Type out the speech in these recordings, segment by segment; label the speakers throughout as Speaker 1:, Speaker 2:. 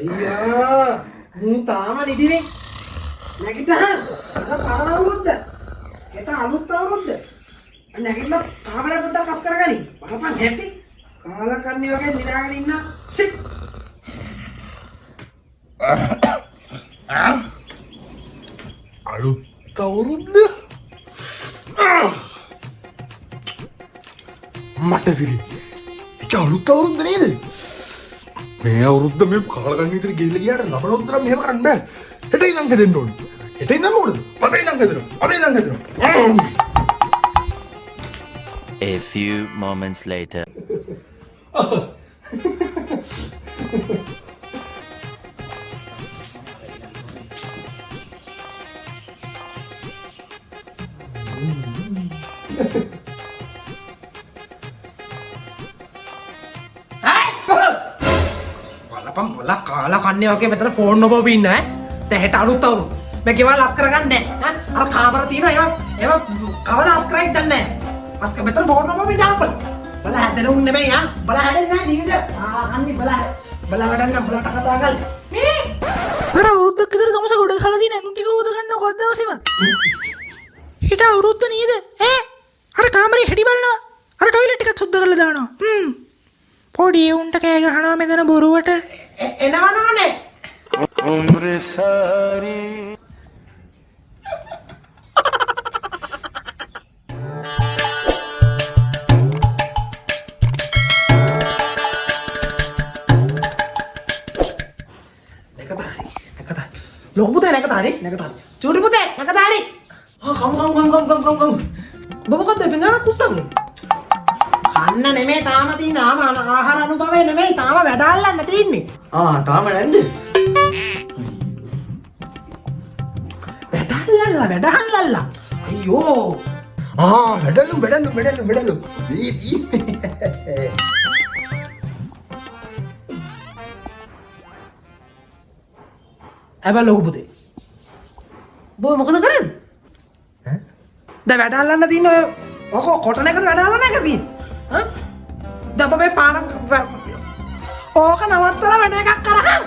Speaker 1: අයියා මූ තාම නිදිනේ නැගිටහන් අද පරණ අවුරුද්ද හෙට අලුත් අවුරුද්ද නැගිටලා කාමරේ පොඩ්ඩක් අස් කරගනි බලපන් හැටි කාලකන්ණි වගේ නිදාගෙන ඉන්න සික්
Speaker 2: අලුත් අවුරුද්ද මට සිරි ඒක අලුත් අවුරුද්ද නේද මේ අවුරුද්ද මේ කාලකන්ණි විතර ගිහිල්ලා ගියාට ලබන උත්තර මෙහෙම කරන්න බෑ හෙට ඉඳන් හදෙන්න ඕනේ හෙට ඉඳන් මොකද අද ඉඳන් හදනවා
Speaker 3: A few moments later.
Speaker 1: බලපන් බලා කාලකන්ණි වගේ මෙතන ෆෝන් නොබව ඉන්න ඈ දැන් හෙට අලුත් අවුරුද්ද මේ ගෙවල් අස් කරගන්නේ ඈ අර කාමර තියෙනවා ඒවා කවදා අස් කරයිද දන්නේ නැහැ අස්ක මෙතන ෆෝන් නොබව ඉන්න අප්පල බලා හැදෙන උන් නෙමෙයි ආ බලා හැදෙන්නේ නැහැ නීද අන්නේ බලා වැඩන්න බලට කතා කරලා මේ
Speaker 4: අර අවුරුද්දක් විතර ගමස ගොඩ ખાලා තියෙන ඇඳුම් ටික උද ගන්නව කොද්ද දවසේම හිට අවුරුද්ද නේද ඈ අර කාමරේ හැටි බලනවා අර টয়ලට් ටිකත් සුද්ධ කරලා දානවා පොඩි උන්ට කෑ ගහනවා මෙතන බොරුවට
Speaker 1: එනවනෝනේ
Speaker 3: उम्र सारी
Speaker 1: ලොකු පුතේ නැකතානේ චූටි පුතේ නැකතානේ කම් බබකද්ද බංගා කුස්සන් කන්න නෙමෙයි තාම තියෙන ආහාර අනුභවය නෙමෙයි තාම වැඩ අල්ලන්න තියෙන්නේ
Speaker 2: තාම නැද්ද
Speaker 1: වැඩ අල්ලලා අයියෝ
Speaker 2: වැඩලු
Speaker 1: ඇබැ ලොකු පුතේ බෝ මොකද කරන්නේ දැන් වැඩ අල්ලන්න තියෙන ඔය ඔක කොටන එකද වැඩ අල්ලන්න එක තියෙන්නේ හා දැන් මේ පාන ඕක නවත්තලා වැඩ එකක් කරහන්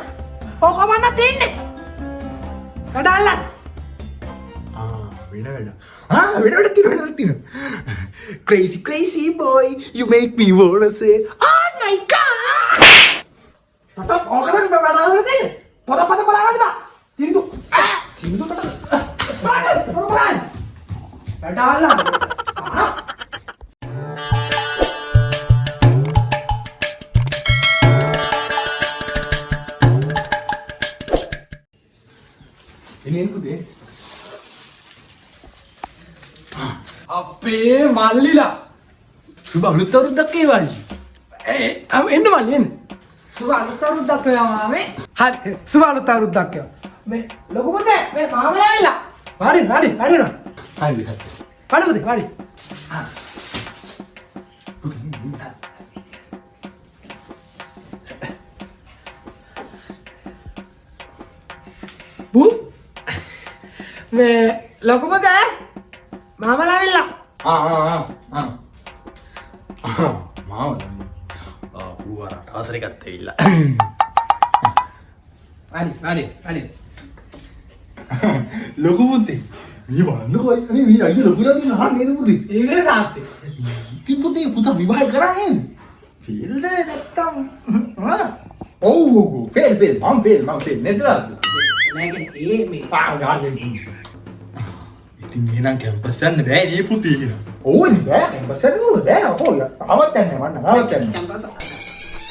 Speaker 1: ඕක වන්න තියෙන්නේ වැඩ අල්ලන්න
Speaker 2: වැඩ තියෙනවා crazy boy you make me wanna say
Speaker 1: oh my god තත ඕකද වැඩ අල්ලන්න තියෙන්නේ පොත බලන්න බා සින්දු කට බලන්න වැඩ අල්ලන්න
Speaker 2: එන්නේ පුතේ
Speaker 1: අපේ මල්ලිලා
Speaker 2: සුබ අලුත් අවුරුද්දක් ඒවයි
Speaker 1: එන්න මල්ලි එන්න සුබ අලුත් අවුරුද්දක් වේවා මේ හරි සුබ අලුත් අවුරුද්දක් වේවා මේ ලොකු පුතේ මේ මාමලා ඇවිල්ලා වාඩි
Speaker 2: හරි
Speaker 1: පුතේ වාඩි බු මේ ලොකු පුතේ මාමලා ඇවිල්ලා
Speaker 2: මාව පුවරට ආසරේ ගත්ත ඇවිල්ලා
Speaker 1: වාඩි
Speaker 2: ලොකු පුතේ මේ බලන්නකෝ අනේ මේ අයියා ලොකුලා දින අහන්න නේද පුතේ
Speaker 1: ඒකනේ තාත්තේ
Speaker 2: ඉතින් පුතේ පුතා විවාහ කරන්නේ ෆේල්ද නැත්තම් ඔව් ෆේල් මම ෆේල් නේද
Speaker 1: නෑගෙන ඒ මේ
Speaker 2: ඉතින් එහෙනම් කැම්පස් යන්න බෑ නේ පුතේ එහෙනම් ඕනේ බෑ කැම්පස් යන්න ඕනේ බෑ අපෝ ආවත් යන්නේ මන්න ආවත් යන්නේ
Speaker 1: කැම්පස්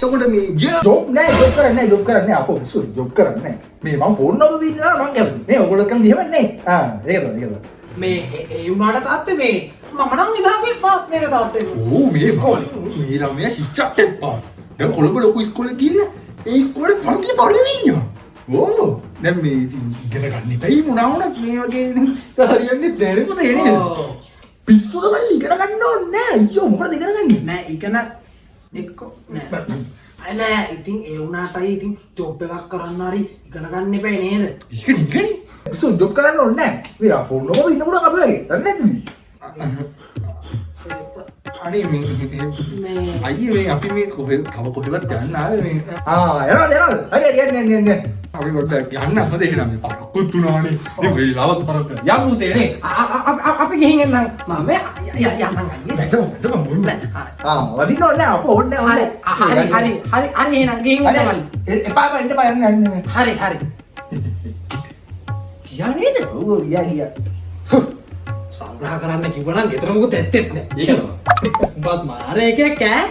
Speaker 2: එතකොට මේ ජොබ් කරන්නේ අපෝ ජොබ් කරන්නේ මේ මම ෆෝන් නම්බර් වින්නා මම කියන්නේ මේ ඔයගොල්ලෝ කරන්නේ එහෙම නේ ඒකද
Speaker 1: මේ ඒ උනාට තාත්තේ මේ මම නම් විභාගේ පාස් නේද තාත්තේ
Speaker 2: ඕ මේ ඉස්කෝලේ මේ ළමයා ශික්ෂාට පාස් දැන් කොළඹ ලොකු ඉස්කෝලේ ගිහිල්ලා ඒ ඉස්කෝලේ පන්ති පළවෙනිය ඕ දැන් මේ ඉගෙන ගන්න එකයි මොනවා වුණත් මේ වගේ හරියන්නේ නැහැ පුතේ නේද පිස්සුද ගන්න ඉගෙන ගන්න ඕනේ නෑ අයියෝ මොකද ඉගෙන ගන්නේ
Speaker 1: නෑ ඉගෙන එක්ක නෑ ඉතින් ඒ වුණාටයි ඉතින් ජොබ් එකක් කරන්න හරි ඉගෙන ගන්න එපා නේද
Speaker 2: ඉගෙන ජොබ් කරන්න ඕනේ නෑ මේ ෆෝන් එක ඉන්න පුළුවන් අපි වගේ දන්නේ නැද්ද අනේ මේ අයියේ මේ අපි මේ කොහෙද තව කොහෙවත් යන්න ආවේ මේ යනවා හරි යන්න අපි පොඩ්ඩක් යන්න හොඳ එහෙනම් මේ පරක්කුත් තුනානේ මේ වෙලාවත් පරක්ක යමු තේනේ
Speaker 1: අපි ගිහින් එන්නම් මම යන්නම් අයියේ
Speaker 2: දැන් මොන්න වදින්න ඕනේ අප ඕනේ
Speaker 1: හරි එහෙනම් ගිහින් එන්න
Speaker 2: එපා යන්න
Speaker 1: හරි කියා නේද
Speaker 2: ඔව් ගියා
Speaker 1: සංග්‍රහ කරන්න කිව්වනම් ගෙදර මොකද ඇත්තෙත් නෑ
Speaker 2: ඒක තමයි
Speaker 1: උඹත් මාරේ එකෙක් ඈ